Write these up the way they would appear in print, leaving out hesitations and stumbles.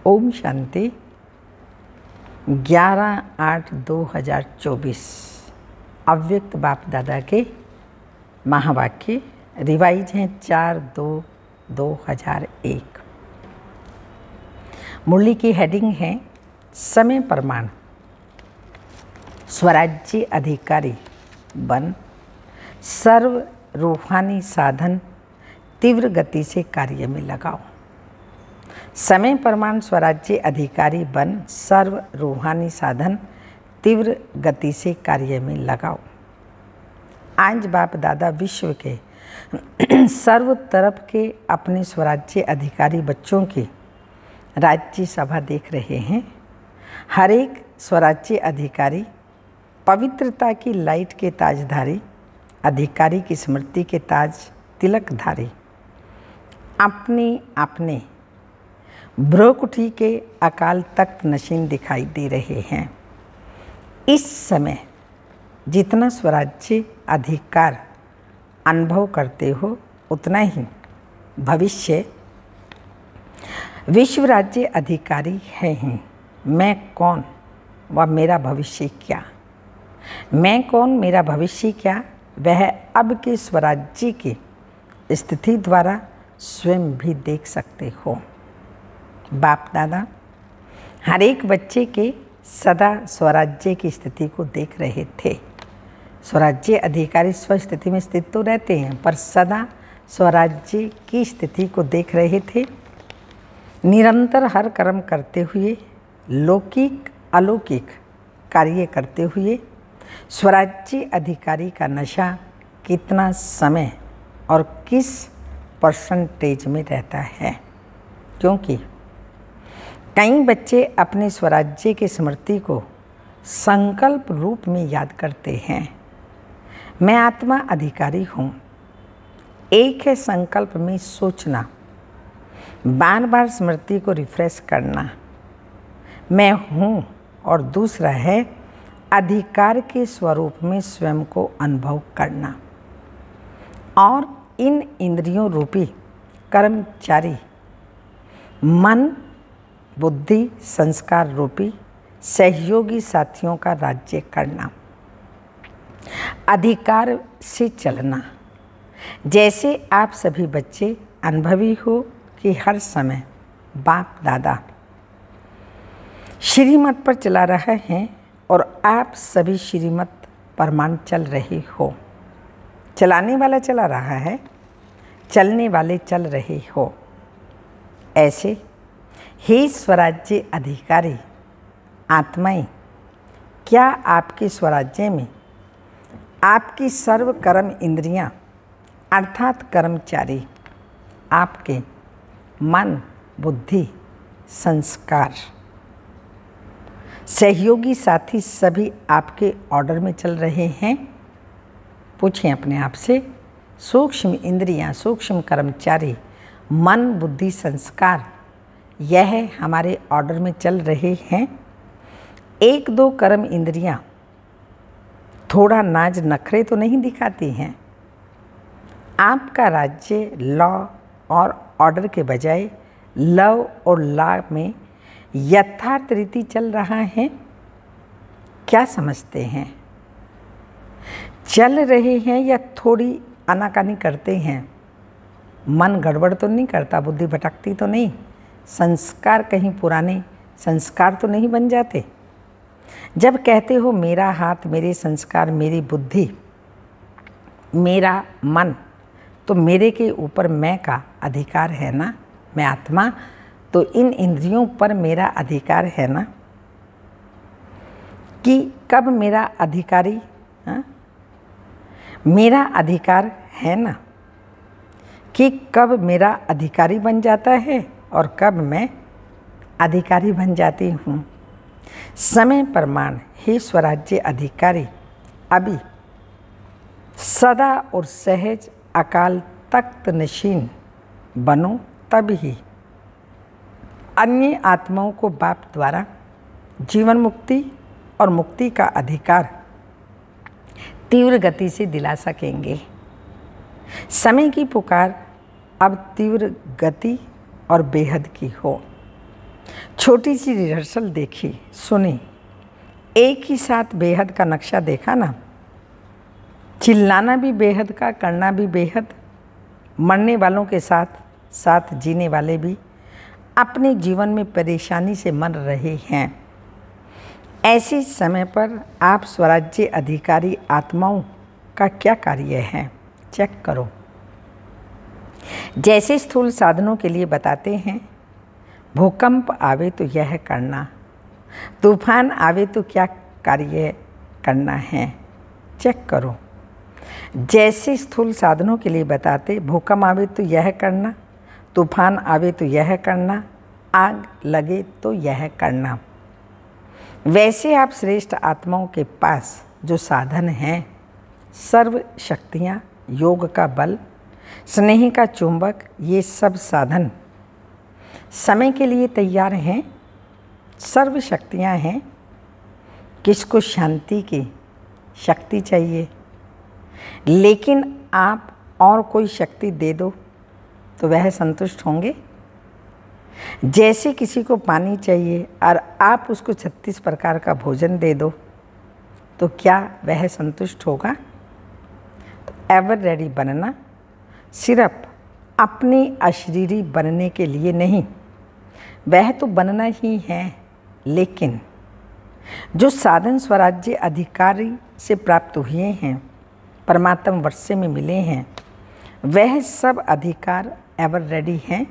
ओम शांति। 11/8/2024 अव्यक्त बाप दादा के महावाक्य रिवाइज हैं 4/2/2001। मुरली की हेडिंग है समय प्रमाण। स्वराज्य अधिकारी बन सर्व रूहानी साधन तीव्र गति से कार्य में लगाओ। समय प्रमाण स्वराज्य अधिकारी बन सर्व रूहानी साधन तीव्र गति से कार्य में लगाओ। आज बाप दादा विश्व के सर्व तरफ के अपने स्वराज्य अधिकारी बच्चों की राज्य सभा देख रहे हैं। हर एक स्वराज्य अधिकारी पवित्रता की लाइट के ताजधारी, अधिकारी की स्मृति के ताज तिलकधारी, अपने अपने भ्रुकुटी के अकाल तख्त नशीन दिखाई दे रहे हैं। इस समय जितना स्वराज्य अधिकार अनुभव करते हो उतना ही भविष्य विश्व राज्य अधिकारी है ही। मैं कौन व मेरा भविष्य क्या? मैं कौन, मेरा भविष्य क्या, वह अब के स्वराज्य की स्थिति द्वारा स्वयं भी देख सकते हो। बाप दादा हर एक बच्चे के सदा स्वराज्य की स्थिति को देख रहे थे। स्वराज्य अधिकारी स्वस्थिति में स्थित तो रहते हैं, पर सदा स्वराज्य की स्थिति को देख रहे थे। निरंतर हर कर्म करते हुए, लौकिक अलौकिक कार्य करते हुए स्वराज्य अधिकारी का नशा कितना समय और किस परसेंटेज में रहता है। क्योंकि कई बच्चे अपने स्वराज्य की स्मृति को संकल्प रूप में याद करते हैं। मैं आत्मा अधिकारी हूँ। एक है संकल्प में सोचना, बार बार स्मृति को रिफ्रेश करना, मैं हूँ, और दूसरा है अधिकार के स्वरूप में स्वयं को अनुभव करना। और इन इंद्रियों रूपी कर्मचारी मन, बुद्धि, संस्कार रूपी सहयोगी साथियों का राज्य करना, अधिकार से चलना। जैसे आप सभी बच्चे अनुभवी हो कि हर समय बाप दादा श्रीमत पर चला रहे हैं और आप सभी श्रीमत प्रमाण चल रहे हो। चलाने वाला चला रहा है, चलने वाले चल रहे हो। ऐसे हे स्वराज्य अधिकारी आत्माएं, क्या आपके स्वराज्य में आपकी सर्व कर्म इंद्रियां अर्थात कर्मचारी आपके मन, बुद्धि, संस्कार, सहयोगी साथी सभी आपके ऑर्डर में चल रहे हैं? पूछें अपने आप से। सूक्ष्म इंद्रियां, सूक्ष्म कर्मचारी, मन, बुद्धि, संस्कार, यह हमारे ऑर्डर में चल रहे हैं। एक दो कर्म इंद्रियां थोड़ा नाज नखरे तो नहीं दिखाती हैं। आपका राज्य लॉ और ऑर्डर के बजाय लव और लॉ में यथार्थ रीति चल रहा है। क्या समझते हैं? चल रहे हैं या थोड़ी आनाकानी करते हैं? मन गड़बड़ तो नहीं करता, बुद्धि भटकती तो नहीं, संस्कार कहीं पुराने संस्कार तो नहीं बन जाते? जब कहते हो मेरा हाथ, मेरे संस्कार, मेरी बुद्धि, मेरा मन, तो मेरे के ऊपर मैं का अधिकार है ना। मैं आत्मा, तो इन इंद्रियों पर मेरा अधिकार है ना। कि कब मेरा अधिकारी, मेरा अधिकार है ना, कि कब मेरा अधिकारी बन जाता है और कब मैं अधिकारी बन जाती हूँ। समय प्रमाण हे स्वराज्य अधिकारी अभी सदा और सहज अकाल तख्त नशीन बनो, तभी अन्य आत्माओं को बाप द्वारा जीवन मुक्ति और मुक्ति का अधिकार तीव्र गति से दिला सकेंगे। समय की पुकार अब तीव्र गति और बेहद की हो। छोटी सी रिहर्सल देखी, सुनी, एक ही साथ बेहद का नक्शा देखा ना। चिल्लाना भी बेहद का, करना भी बेहद। मरने वालों के साथ साथ जीने वाले भी अपने जीवन में परेशानी से मर रहे हैं। ऐसे समय पर आप स्वराज्य अधिकारी आत्माओं का क्या कार्य है, चेक करो। जैसे स्थूल साधनों के लिए बताते हैं, भूकंप आवे तो यह करना, तूफान आवे तो क्या कार्य करना है, चेक करो। जैसे स्थूल साधनों के लिए बताते, भूकंप आवे तो यह करना, तूफान आवे तो यह करना, आग लगे तो यह करना। वैसे आप श्रेष्ठ आत्माओं के पास जो साधन हैं, सर्व शक्तियाँ, योग का बल, स्नेह का चुंबक, ये सब साधन समय के लिए तैयार हैं। सर्व शक्तियाँ हैं। किसको शांति की शक्ति चाहिए, लेकिन आप और कोई शक्ति दे दो तो वह संतुष्ट होंगे। जैसे किसी को पानी चाहिए और आप उसको 36 प्रकार का भोजन दे दो तो क्या वह संतुष्ट होगा। तो एवर रेडी बनना सिर्फ अपनी अशरीरी बनने के लिए नहीं, वह तो बनना ही है, लेकिन जो साधन स्वराज्य अधिकारी से प्राप्त हुए हैं, परमात्म वर्षे में मिले हैं, वह सब अधिकार एवर रेडी हैं।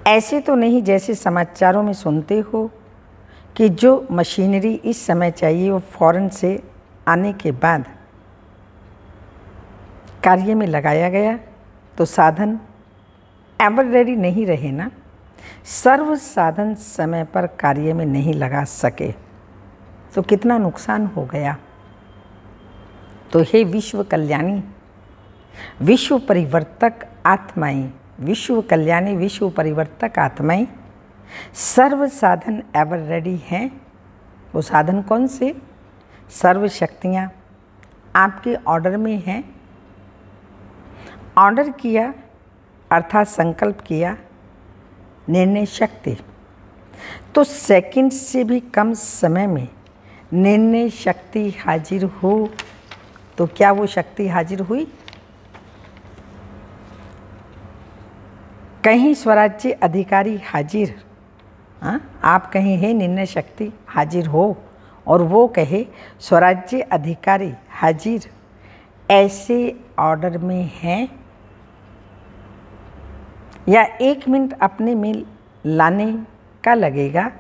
ऐसे तो नहीं जैसे समाचारों में सुनते हो कि जो मशीनरी इस समय चाहिए वो फौरन से आने के बाद कार्य में लगाया गया, तो साधन एवर रेडी नहीं रहे ना। सर्व साधन समय पर कार्य में नहीं लगा सके तो कितना नुकसान हो गया। तो हे विश्व कल्याणी, विश्व परिवर्तक आत्माएं, विश्व कल्याणी, विश्व परिवर्तक आत्माएं, सर्व साधन एवर रेडी हैं। वो साधन कौन से? सर्व शक्तियाँ आपके ऑर्डर में हैं। ऑर्डर किया अर्थात संकल्प किया, निर्णय शक्ति, तो सेकंड से भी कम समय में निर्णय शक्ति हाजिर हो। तो क्या वो शक्ति हाजिर हुई? कहीं स्वराज्य अधिकारी हाजिर, आप कहीं है निर्णय शक्ति हाजिर हो और वो कहे स्वराज्य अधिकारी हाजिर, ऐसे ऑर्डर में हैं, या 1 मिनट अपने में लाने का लगेगा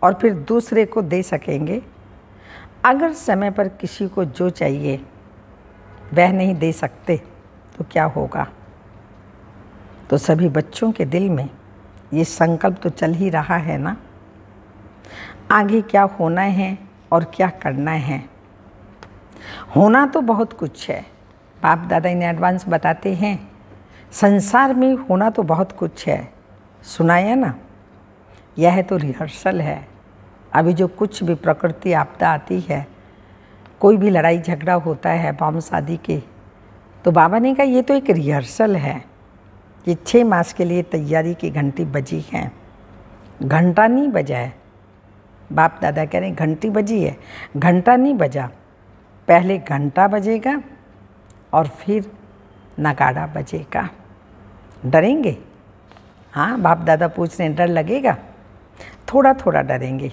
और फिर दूसरे को दे सकेंगे। अगर समय पर किसी को जो चाहिए वह नहीं दे सकते तो क्या होगा? तो सभी बच्चों के दिल में ये संकल्प तो चल ही रहा है ना, आगे क्या होना है और क्या करना है। होना तो बहुत कुछ है, बाप दादा इन एडवांस बताते हैं, संसार में होना तो बहुत कुछ है। सुनाया ना, यह तो रिहर्सल है। अभी जो कुछ भी प्रकृति आपदा आती है, कोई भी लड़ाई झगड़ा होता है, बम शादी के, तो बाबा ने कहा ये तो एक रिहर्सल है। ये 6 मास के लिए तैयारी की घंटी बजी है, घंटा नहीं बजा है। बाप दादा कह रहे हैं घंटी बजी है, घंटा नहीं बजा। पहले घंटा बजेगा और फिर नगाड़ा बजेगा। डरेंगे? हाँ, बाप दादा पूछ रहे हैं डर लगेगा? थोड़ा थोड़ा डरेंगे।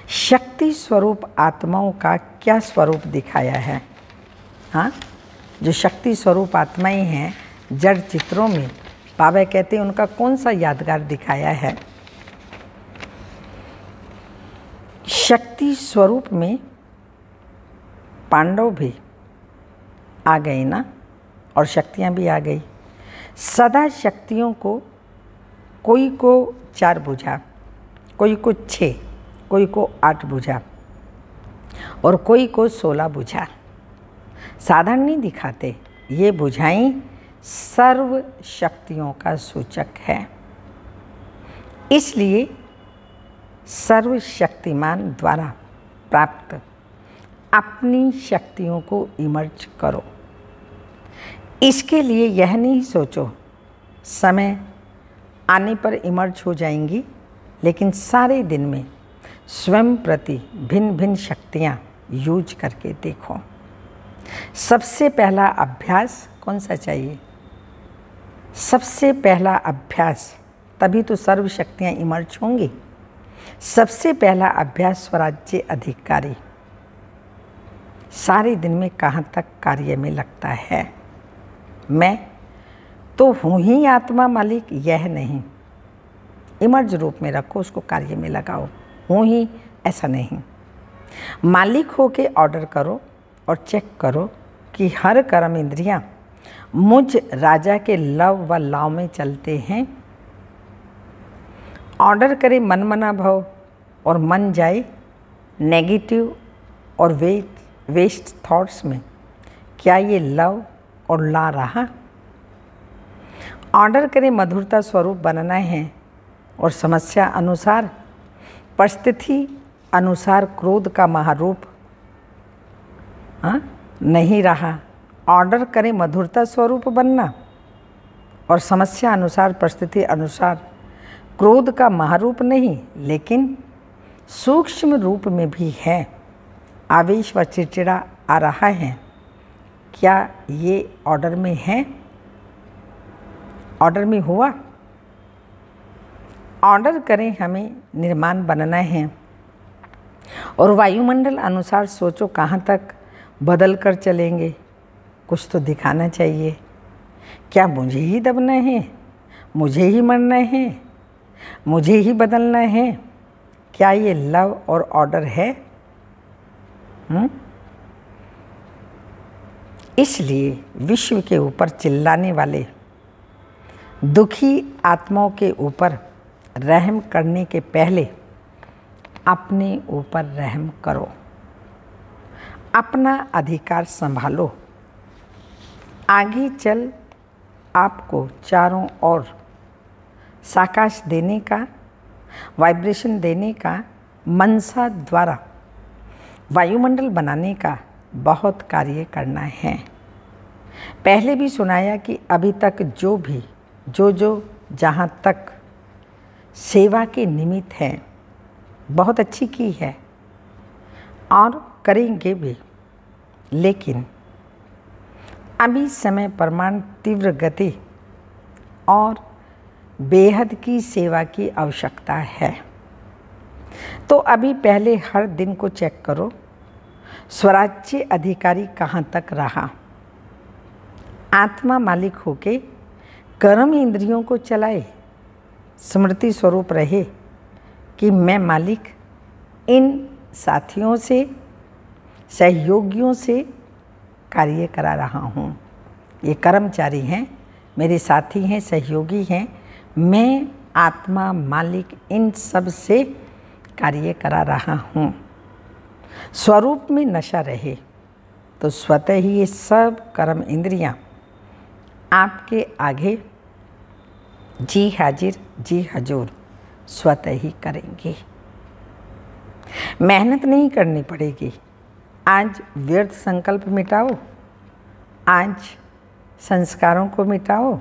शक्ति स्वरूप आत्माओं का क्या स्वरूप दिखाया है? हाँ, जो शक्ति स्वरूप आत्माएं हैं जड़ चित्रों में, बाबा कहते हैं उनका कौन सा यादगार दिखाया है? शक्ति स्वरूप में पांडव भी आ गए ना, और शक्तियाँ भी आ गई। सदा शक्तियों को, कोई को 4 बुझा, कोई को 6, कोई को 8 बुझा और कोई को 16 बुझा। साधारण नहीं दिखाते, ये बुझाई सर्व शक्तियों का सूचक है। इसलिए सर्वशक्तिमान द्वारा प्राप्त अपनी शक्तियों को इमर्ज करो। इसके लिए यह नहीं सोचो समय आने पर इमर्ज हो जाएंगी, लेकिन सारे दिन में स्वयं प्रति भिन्न भिन्न शक्तियाँ यूज करके देखो। सबसे पहला अभ्यास कौन सा चाहिए? सबसे पहला अभ्यास, तभी तो सर्व शक्तियाँ इमर्ज होंगी। सबसे पहला अभ्यास स्वराज्य अधिकारी सारे दिन में कहाँ तक कार्य में लगता है। मैं तो हूँ ही आत्मा मालिक, यह नहीं। इमर्ज रूप में रखो, उसको कार्य में लगाओ। हूँ ही ऐसा नहीं। मालिक हो के ऑर्डर करो और चेक करो कि हर कर्म इंद्रियाँ मुझ राजा के लव व लाव में चलते हैं। ऑर्डर करे मन मना भाव और मन जाए नेगेटिव और वेस्ट थॉट्स में, क्या ये लव और ला रहा? ऑर्डर करे मधुरता स्वरूप बनना है और समस्या अनुसार परिस्थिति अनुसार क्रोध का महारूप नहीं रहा। ऑर्डर करें मधुरता स्वरूप बनना और समस्या अनुसार परिस्थिति अनुसार क्रोध का महारूप नहीं, लेकिन सूक्ष्म रूप में भी है। आवेश व चिड़चिड़ा आ रहा है, क्या ये ऑर्डर में है? ऑर्डर में हुआ? ऑर्डर करें हमें निर्माण बनना है और वायुमंडल अनुसार सोचो कहाँ तक बदल कर चलेंगे। कुछ तो दिखाना चाहिए। क्या मुझे ही दबना है? मुझे ही मरना है? मुझे ही बदलना है? क्या ये लव और ऑर्डर है? इसलिए विश्व के ऊपर चिल्लाने वाले दुखी आत्माओं के ऊपर रहम करने के पहले अपने ऊपर रहम करो। अपना अधिकार संभालो। आगे चल आपको चारों ओर साकाश देने का, वाइब्रेशन देने का, मनसा द्वारा वायुमंडल बनाने का बहुत कार्य करना है। पहले भी सुनाया कि अभी तक जो जहाँ तक सेवा के निमित्त है बहुत अच्छी की है और करेंगे भी, लेकिन अभी समय प्रमाण तीव्र गति और बेहद की सेवा की आवश्यकता है। तो अभी पहले हर दिन को चेक करो, स्वराज्य अधिकारी कहाँ तक रहा। आत्मा मालिक होके कर्म इंद्रियों को चलाए, स्मृति स्वरूप रहे कि मैं मालिक इन साथियों से, सहयोगियों से कार्य करा रहा हूँ। ये कर्मचारी हैं, मेरे साथी हैं, सहयोगी हैं। मैं आत्मा मालिक इन सब से कार्य करा रहा हूँ। स्वरूप में नशा रहे तो स्वतः ही ये सब कर्म इंद्रियाँ आपके आगे जी हाजिर जी हजूर स्वतः ही करेंगे। मेहनत नहीं करनी पड़ेगी। आज व्यर्थ संकल्प मिटाओ, आज संस्कारों को मिटाओ,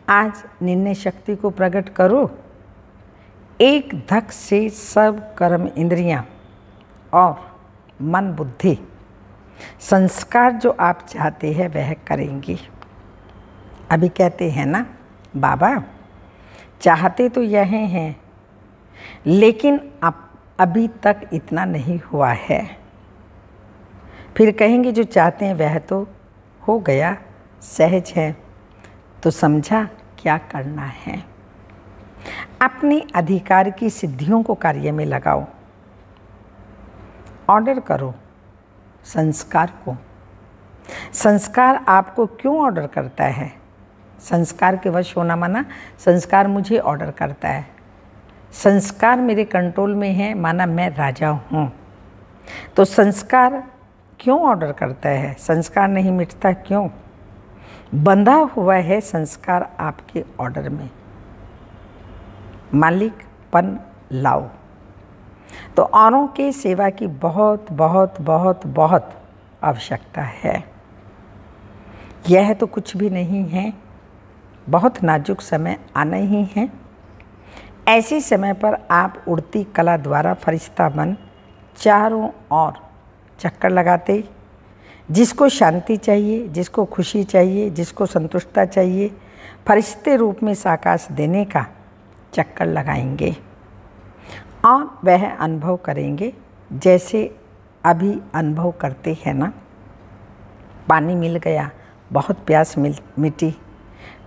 आज निर्णय शक्ति को प्रकट करो। एक धक से सब कर्म इंद्रियां और मन बुद्धि संस्कार जो आप चाहते हैं वह करेंगी। अभी कहते हैं ना बाबा चाहते तो यह हैं, लेकिन अभी तक इतना नहीं हुआ है। फिर कहेंगे जो चाहते हैं वह तो हो गया, सहज है। तो समझा क्या करना है। अपने अधिकार की सिद्धियों को कार्य में लगाओ। ऑर्डर करो संस्कार को। संस्कार आपको क्यों ऑर्डर करता है? संस्कार के वश होना माना संस्कार मुझे ऑर्डर करता है। संस्कार मेरे कंट्रोल में है माना मैं राजा हूँ। तो संस्कार क्यों ऑर्डर करता है? संस्कार नहीं मिटता क्यों? बंधा हुआ है संस्कार आपके ऑर्डर में। मालिकपन लाओ। तो औरों के सेवा की बहुत बहुत बहुत बहुत आवश्यकता है। यह तो कुछ भी नहीं है, बहुत नाजुक समय आना ही है। ऐसे समय पर आप उड़ती कला द्वारा फरिश्ता बन चारों ओर चक्कर लगाते, जिसको शांति चाहिए, जिसको खुशी चाहिए, जिसको संतुष्टता चाहिए, फरिश्ते रूप में साकाश देने का चक्कर लगाएंगे और वह अनुभव करेंगे जैसे अभी अनुभव करते हैं ना। पानी मिल गया, बहुत प्यास मिटी,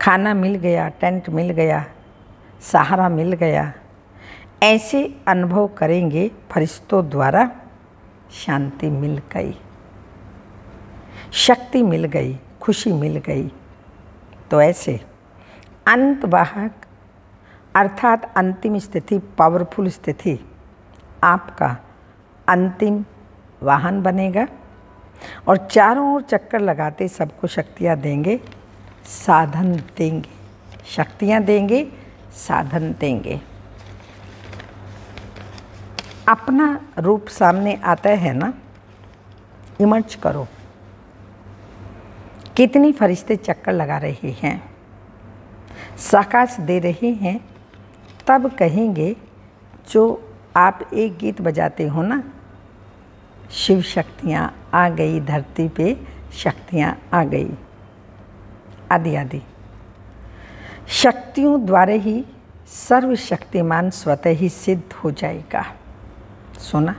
खाना मिल गया, टेंट मिल गया, सहारा मिल गया, ऐसे अनुभव करेंगे। फरिश्तों द्वारा शांति मिल गई, शक्ति मिल गई, खुशी मिल गई। तो ऐसे अंतवाहक अर्थात अंतिम स्थिति, पावरफुल स्थिति आपका अंतिम वाहन बनेगा और चारों ओर चक्कर लगाते सबको शक्तियाँ देंगे, साधन देंगे, शक्तियाँ देंगे, साधन देंगे। अपना रूप सामने आता है ना, इमर्ज करो। कितनी फरिश्ते चक्कर लगा रहे हैं, साकाश दे रहे हैं। तब कहेंगे जो आप एक गीत बजाते हो ना, शिव शक्तियाँ आ गई धरती पे, शक्तियाँ आ गई, आदि आदि। शक्तियों द्वारा ही सर्वशक्तिमान स्वतः ही सिद्ध हो जाएगा। सुना?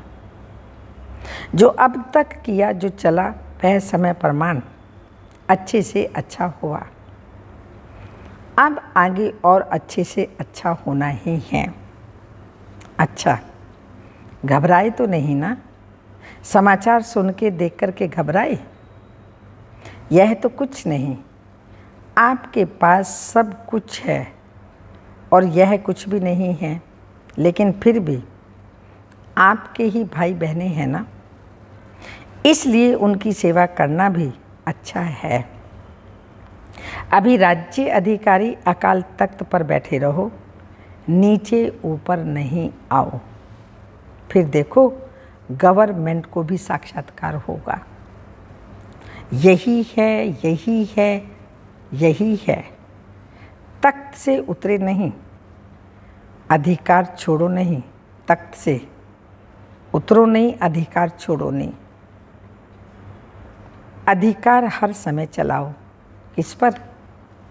जो अब तक किया, जो चला, वह समय प्रमाण अच्छे से अच्छा हुआ। अब आगे और अच्छे से अच्छा होना ही है। अच्छा, घबराए तो नहीं ना? समाचार सुन के देख कर के घबराए? यह तो कुछ नहीं, आपके पास सब कुछ है और यह कुछ भी नहीं है, लेकिन फिर भी आपके ही भाई बहनें हैं ना, इसलिए उनकी सेवा करना भी अच्छा है। अभी राज्य अधिकारी अकाल तख्त पर बैठे रहो, नीचे ऊपर नहीं आओ, फिर देखो गवर्नमेंट को भी साक्षात्कार होगा। यही है, यही है, यही है। तख्त से उतरे नहीं, अधिकार छोड़ो नहीं, तख्त से उतरो नहीं, अधिकार छोड़ो नहीं। अधिकार हर समय चलाओ, किस पर?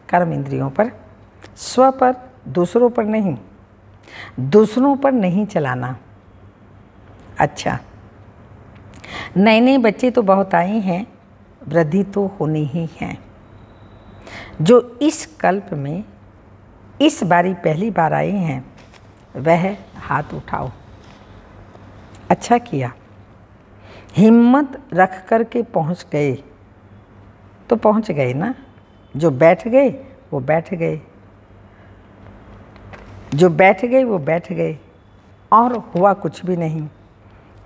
कर्म इंद्रियों पर, स्व पर, दूसरों पर नहीं, दूसरों पर नहीं चलाना। अच्छा, नए नए बच्चे तो बहुत आए हैं, वृद्धि तो होनी ही है। जो इस कल्प में इस बारी पहली बार आए हैं, वह हाथ उठाओ। अच्छा किया, हिम्मत रख कर के पहुँच गए तो पहुँच गए ना। जो बैठ गए वो बैठ गए, जो बैठ गए वो बैठ गए, और हुआ कुछ भी नहीं।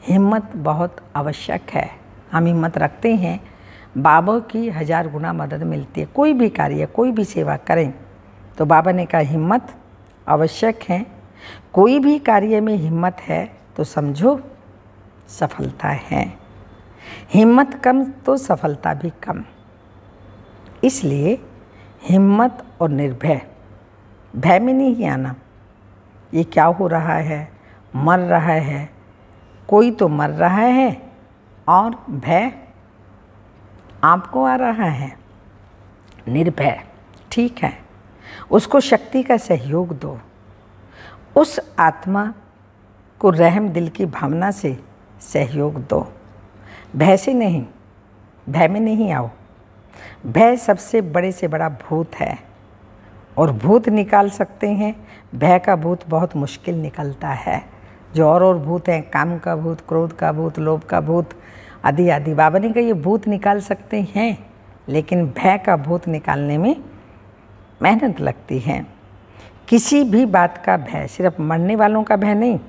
हिम्मत बहुत आवश्यक है। हम हिम्मत रखते हैं, बाबा की 1000 गुना मदद मिलती है। कोई भी कार्य, कोई भी सेवा करें तो बाबा ने कहा हिम्मत आवश्यक है। कोई भी कार्य में हिम्मत है तो समझो सफलता है। हिम्मत कम तो सफलता भी कम। इसलिए हिम्मत और निर्भय, भय में नहीं आना। ये क्या हो रहा है, मर रहा है, कोई तो मर रहा है और भय आपको आ रहा है। निर्भय, ठीक है, उसको शक्ति का सहयोग दो। उस आत्मा को रहम दिल की भावना से सहयोग दो। भय से नहीं, भय में नहीं आओ। भय सबसे बड़े से बड़ा भूत है और भूत निकाल सकते हैं, भय का भूत बहुत मुश्किल निकलता है। जो और भूत हैं, काम का भूत, क्रोध का भूत, लोभ का भूत, आदि आदि, बाबा ने कहा ये भूत निकाल सकते हैं, लेकिन भय का भूत निकालने में मेहनत लगती है। किसी भी बात का भय, सिर्फ मरने वालों का भय नहीं,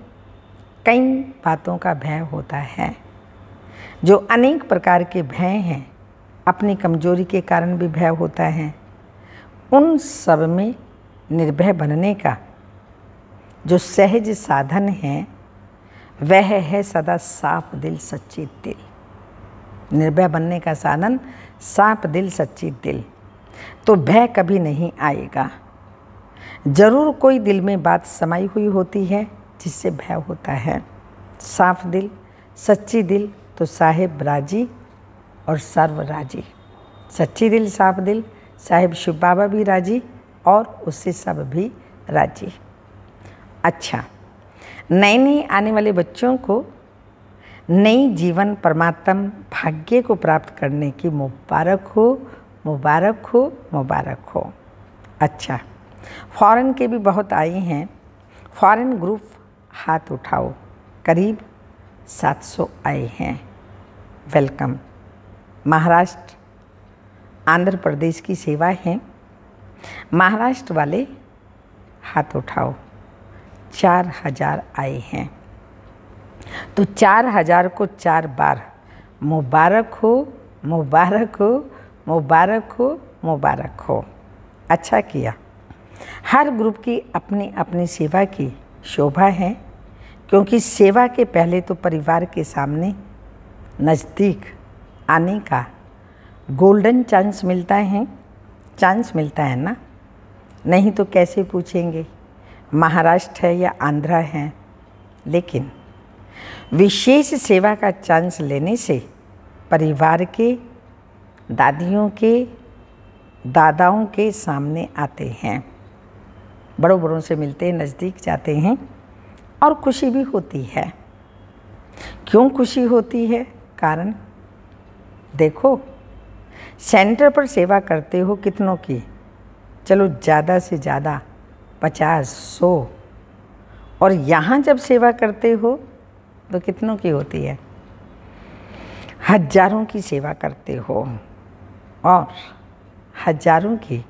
कई बातों का भय होता है। जो अनेक प्रकार के भय हैं, अपनी कमजोरी के कारण भी भय होता है। उन सब में निर्भय बनने का जो सहज साधन है, वह है सदा साफ दिल सच्ची दिल। निर्भय बनने का साधन साफ दिल सच्ची दिल। तो भय कभी नहीं आएगा। जरूर कोई दिल में बात समाई हुई होती है जिससे भय होता है। साफ दिल, सच्ची दिल तो साहेब राजी और सर्व राजी। सच्ची दिल, साफ दिल, साहेब शिव बाबा भी राजी और उससे सब भी राजी। अच्छा, नए नए आने वाले बच्चों को नई जीवन परमात्म भाग्य को प्राप्त करने की मुबारक हो, मुबारक हो, मुबारक हो। अच्छा, फॉरेन के भी बहुत आए हैं। फॉरेन ग्रुप हाथ उठाओ, करीब 700 आए हैं। वेलकम। महाराष्ट्र, आंध्र प्रदेश की सेवा है। महाराष्ट्र वाले हाथ उठाओ, 4000 आए हैं। तो 4000 को 4 बार मुबारक हो, मुबारक हो, मुबारक हो, मुबारक हो। अच्छा किया। हर ग्रुप की अपनी अपनी सेवा की शोभा है, क्योंकि सेवा के पहले तो परिवार के सामने नज़दीक आने का गोल्डन चांस मिलता है ना। नहीं तो कैसे पूछेंगे महाराष्ट्र है या आंध्रा है। लेकिन विशेष सेवा का चांस लेने से परिवार के, दादियों के, दादाओं के सामने आते हैं, बड़ों बड़ों से मिलते हैं, नज़दीक जाते हैं और खुशी भी होती है। क्यों खुशी होती है? कारण देखो, सेंटर पर सेवा करते हो कितनों की? चलो ज़्यादा से ज़्यादा 50-100, और यहाँ जब सेवा करते हो तो कितनों की होती है? हजारों की सेवा करते हो, और हजारों की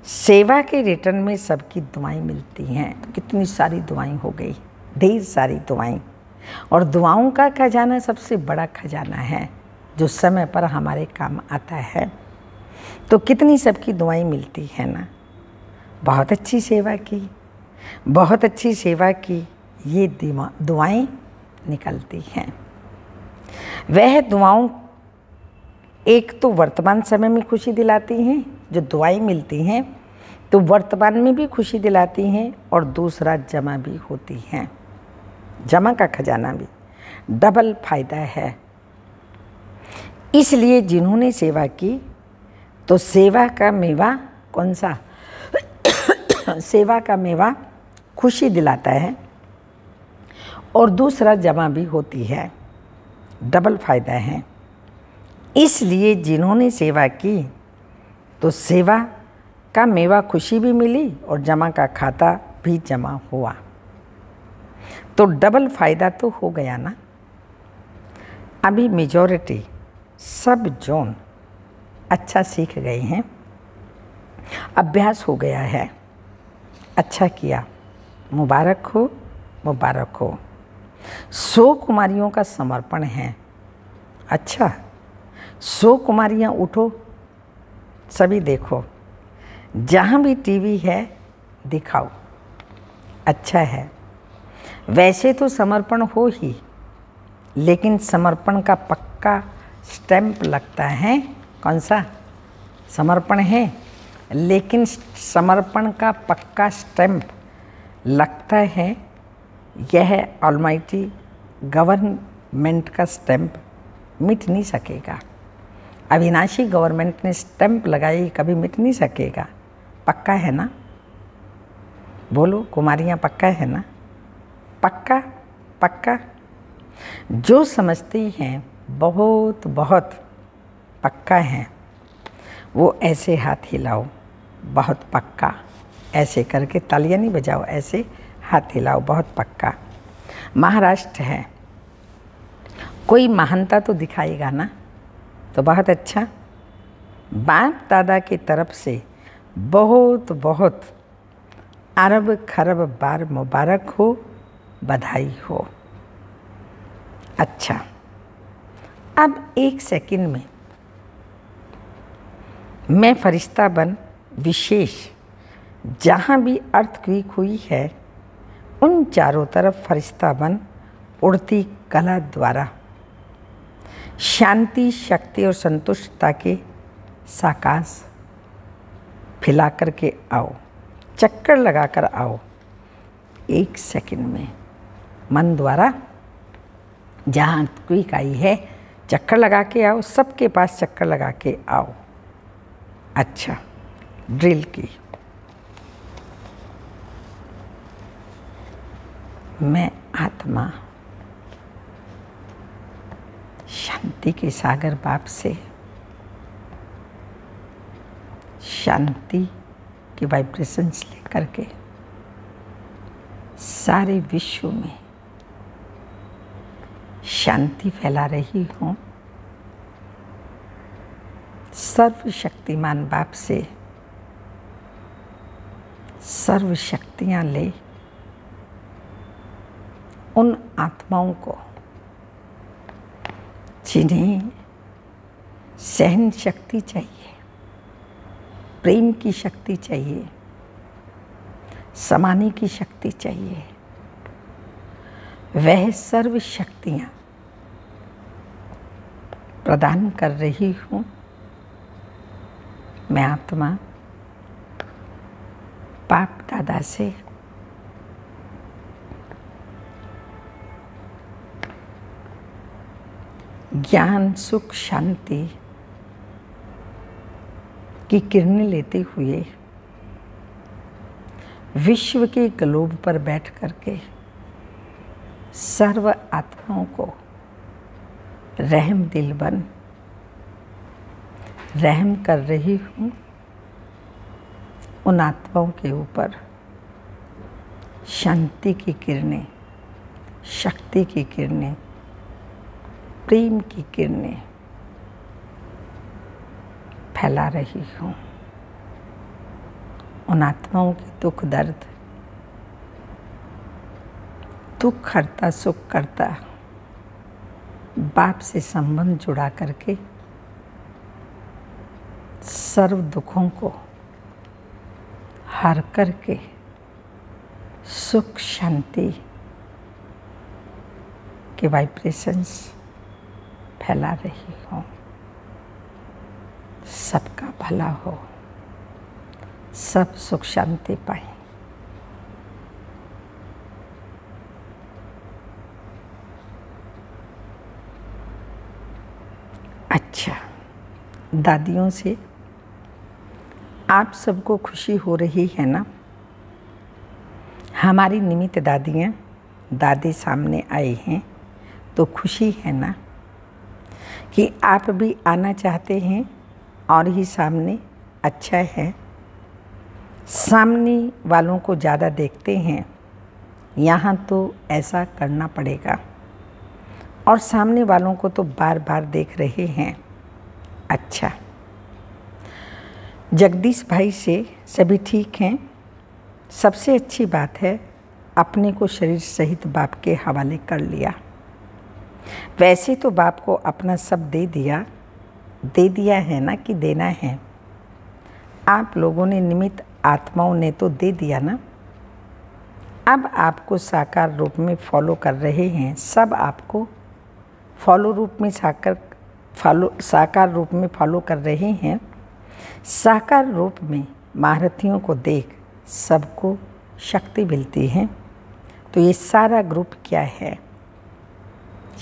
सेवा के रिटर्न में सबकी दुआएं मिलती हैं। तो कितनी सारी दुआएं हो गई, ढेर सारी दुआएं। और दुआओं का खजाना सबसे बड़ा खजाना है जो समय पर हमारे काम आता है। तो कितनी सबकी दुआएं मिलती है ना। बहुत अच्छी सेवा की, बहुत अच्छी सेवा की, ये दुआएं निकलती हैं। वह दुआओं एक तो वर्तमान समय में खुशी दिलाती हैं, जो दुआएं मिलती हैं तो वर्तमान में भी खुशी दिलाती हैं, और दूसरा जमा भी होती हैं। जमा का खजाना भी डबल फायदा है। इसलिए जिन्होंने सेवा की तो सेवा का मेवा कौन सा? सेवा का मेवा खुशी दिलाता है, और दूसरा जमा भी होती है, डबल फायदा है। इसलिए जिन्होंने सेवा की तो सेवा का मेवा खुशी भी मिली और जमा का खाता भी जमा हुआ, तो डबल फायदा तो हो गया ना। अभी मेजॉरिटी सब जोन अच्छा सीख गए हैं, अभ्यास हो गया है। अच्छा किया, मुबारक हो, मुबारक हो। 100 कुमारियों का समर्पण है। अच्छा, 100 कुमारियाँ उठो, सभी देखो, जहाँ भी टीवी है दिखाओ। अच्छा है। वैसे तो समर्पण हो ही, लेकिन समर्पण का पक्का स्टैंप लगता है। कौन सा? समर्पण है, लेकिन समर्पण का पक्का स्टैंप लगता है। यह ऑलमाइटी गवर्नमेंट का स्टैंप मिट नहीं सकेगा। अविनाशी गवर्नमेंट ने स्टैंप लगाई, कभी मिट नहीं सकेगा। पक्का है ना? बोलो कुमारियाँ, पक्का है ना? पक्का पक्का। जो समझती हैं बहुत बहुत पक्का है, वो ऐसे हाथ हिलाओ, बहुत पक्का। ऐसे करके तालियां नहीं बजाओ, ऐसे हाथ हिलाओ, बहुत पक्का। महाराष्ट्र है, कोई महानता तो दिखाएगा ना, तो बहुत अच्छा। बाप दादा की तरफ से बहुत बहुत अरब खरब बार मुबारक हो, बधाई हो। अच्छा, अब 1 सेकंड में मैं फरिश्ता बन विशेष जहाँ भी अर्थक्वेक हुई है उन चारों तरफ फरिश्ता बन उड़ती कला द्वारा शांति, शक्ति और संतुष्टता के साकाश फैला करके आओ, चक्कर लगा कर आओ। 1 सेकंड में मन द्वारा जहाँ कोई इकाई है चक्कर लगा के आओ, सबके पास चक्कर लगा के आओ। अच्छा, ड्रिल की। मैं आत्मा शांति के सागर बाप से शांति के वाइब्रेशंस लेकर के सारे विश्व में शांति फैला रही हूँ। सर्वशक्तिमान बाप से सर्व शक्तियाँ ले उन आत्माओं को जिन्हें सहन शक्ति चाहिए, प्रेम की शक्ति चाहिए, समाने की शक्ति चाहिए, वह सर्व शक्तियाँ प्रदान कर रही हूँ। मैं आत्मा बाप दादा से ज्ञान सुख शांति की किरणें लेते हुए विश्व के ग्लोब पर बैठ करके सर्व आत्माओं को रहम दिल बन रहम कर रही हूँ। उन आत्माओं के ऊपर शांति की किरणें, शक्ति की किरणें, प्रेम की किरणें फैला रही हूँ। उन आत्माओं के दुख दर्द, दुख हरता सुख करता बाप से संबंध जुड़ा करके सर्व दुखों को हर करके सुख शांति के वाइब्रेशंस फैला रही हूँ। सबका भला हो, सब सुख शांति पाए। अच्छा, दादियों से आप सबको खुशी हो रही है ना? हमारी निमित्त दादियाँ दादी सामने आए हैं तो खुशी है ना कि आप भी आना चाहते हैं और ही सामने अच्छा है। सामने वालों को ज़्यादा देखते हैं, यहाँ तो ऐसा करना पड़ेगा, और सामने वालों को तो बार बार देख रहे हैं। अच्छा, जगदीश भाई से सभी ठीक हैं? सबसे अच्छी बात है अपने को शरीर सहित बाप के हवाले कर लिया। वैसे तो बाप को अपना सब दे दिया है ना, कि देना है। आप लोगों ने निमित्त आत्माओं ने तो दे दिया ना। अब आपको साकार रूप में फॉलो कर रहे हैं। सब आपको फॉलो रूप में साकार रूप में फॉलो कर रहे हैं। साकार रूप में महारथियों को देख सबको शक्ति मिलती है। तो ये सारा ग्रुप क्या है?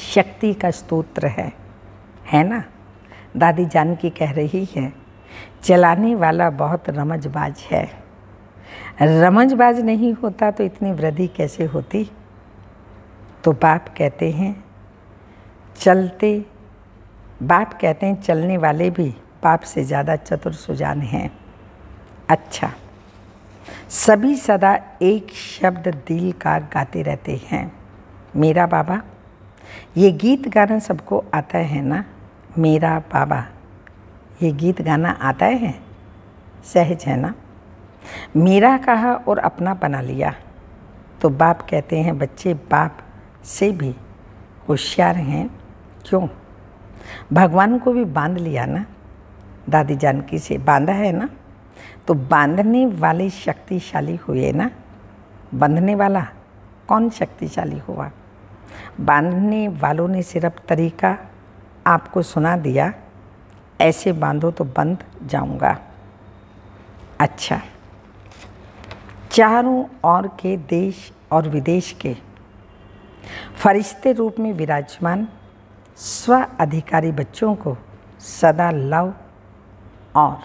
शक्ति का स्तोत्र है ना? दादी जानकी कह रही है, चलाने वाला बहुत रमजबाज है। रमजबाज नहीं होता तो इतनी वृद्धि कैसे होती? तो बाप कहते हैं चलने वाले भी बाप से ज़्यादा चतुर सुजान हैं। अच्छा, सभी सदा एक शब्द दिल का गाते रहते हैं, मेरा बाबा। ये गीत गाना सबको आता है ना? मेरा बाबा, ये गीत गाना आता है, सहज है ना? मेरा कहा और अपना बना लिया। तो बाप कहते हैं बच्चे बाप से भी होशियार हैं। क्यों? भगवान को भी बांध लिया ना, दादी जानकी से बांधा है ना। तो बांधने वाले शक्तिशाली हुए ना। बांधने वाला कौन शक्तिशाली हुआ? बांधने वालों ने सिर्फ तरीका आपको सुना दिया, ऐसे बांधो तो बंध जाऊंगा। अच्छा, चारों ओर के देश और विदेश के फरिश्ते रूप में विराजमान स्व अधिकारी बच्चों को सदा लव और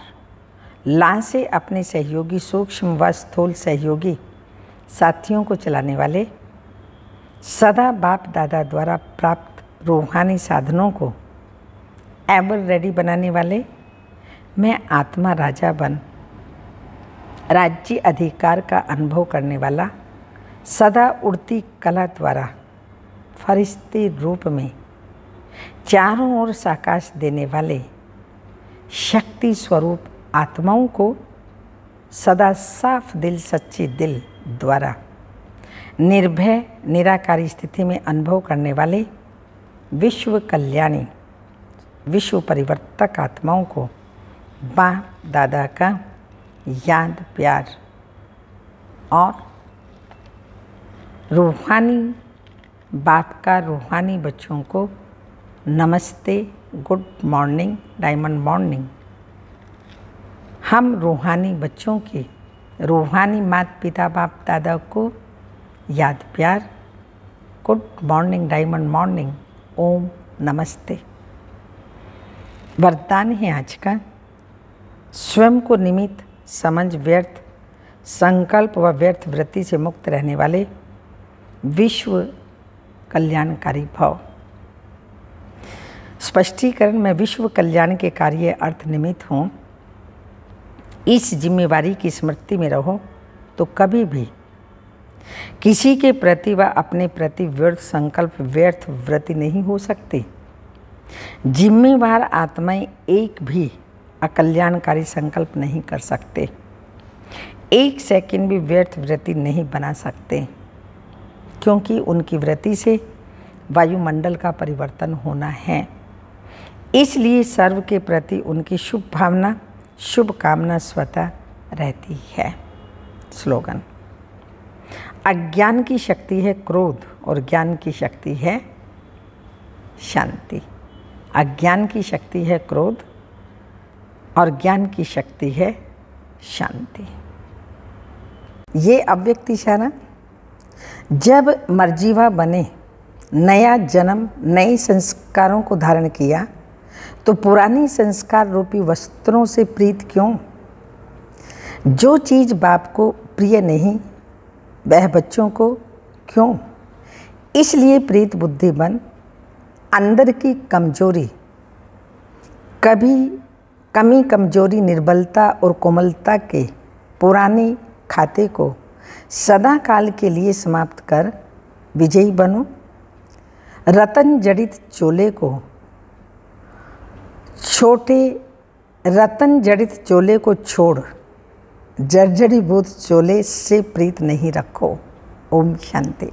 ला से अपने सहयोगी सूक्ष्म व स्थूल सहयोगी साथियों को चलाने वाले, सदा बाप दादा द्वारा प्राप्त रूहानी साधनों को एवर रेडी बनाने वाले, मैं आत्मा राजा बन राज्य अधिकार का अनुभव करने वाला, सदा उड़ती कला द्वारा फरिश्ते रूप में चारों ओर साकाश देने वाले शक्ति स्वरूप आत्माओं को सदा साफ दिल सच्चे दिल द्वारा निर्भय निराकारी स्थिति में अनुभव करने वाले विश्व कल्याणी विश्व परिवर्तक आत्माओं को बाप दादा का याद प्यार और रूहानी बाप का रूहानी बच्चों को नमस्ते, गुड मॉर्निंग, डायमंड मॉर्निंग। हम रूहानी बच्चों के रूहानी माता पिता बाप दादा को याद प्यार, गुड मॉर्निंग, डायमंड मॉर्निंग, ओम नमस्ते। वरदान है आज का, स्वयं को निमित्त समझ व्यर्थ संकल्प व व्यर्थ वृत्ति से मुक्त रहने वाले विश्व कल्याणकारी भव। स्पष्टीकरण, मैं विश्व कल्याण के कार्य अर्थ निमित्त हूँ। इस जिम्मेवारी की स्मृति में रहो तो कभी भी किसी के प्रति व अपने प्रति व्यर्थ संकल्प व्यर्थ वृत्ति नहीं हो सकती। जिम्मेवार आत्माएं एक भी अकल्याणकारी संकल्प नहीं कर सकते, एक सेकंड भी व्यर्थ वृत्ति नहीं बना सकते, क्योंकि उनकी वृत्ति से वायुमंडल का परिवर्तन होना है। इसलिए सर्व के प्रति उनकी शुभ भावना शुभ कामना स्वतः रहती है। स्लोगन, अज्ञान की शक्ति है क्रोध और ज्ञान की शक्ति है शांति। अज्ञान की शक्ति है क्रोध और ज्ञान की शक्ति है शांति। ये अव्यक्त इशारा, जब मर्जीवा बने नया जन्म नए संस्कारों को धारण किया तो पुरानी संस्कार रूपी वस्त्रों से प्रीत क्यों? जो चीज़ बाप को प्रिय नहीं वह बच्चों को क्यों? इसलिए प्रीत बुद्धि बन अंदर की कमजोरी कमी कमजोरी निर्बलता और कोमलता के पुराने खाते को सदा काल के लिए समाप्त कर विजयी बनो। रतन जड़ित चोले को छोड़ जर्जरीभूत चोले से प्रीत नहीं रखो। ओम शांति।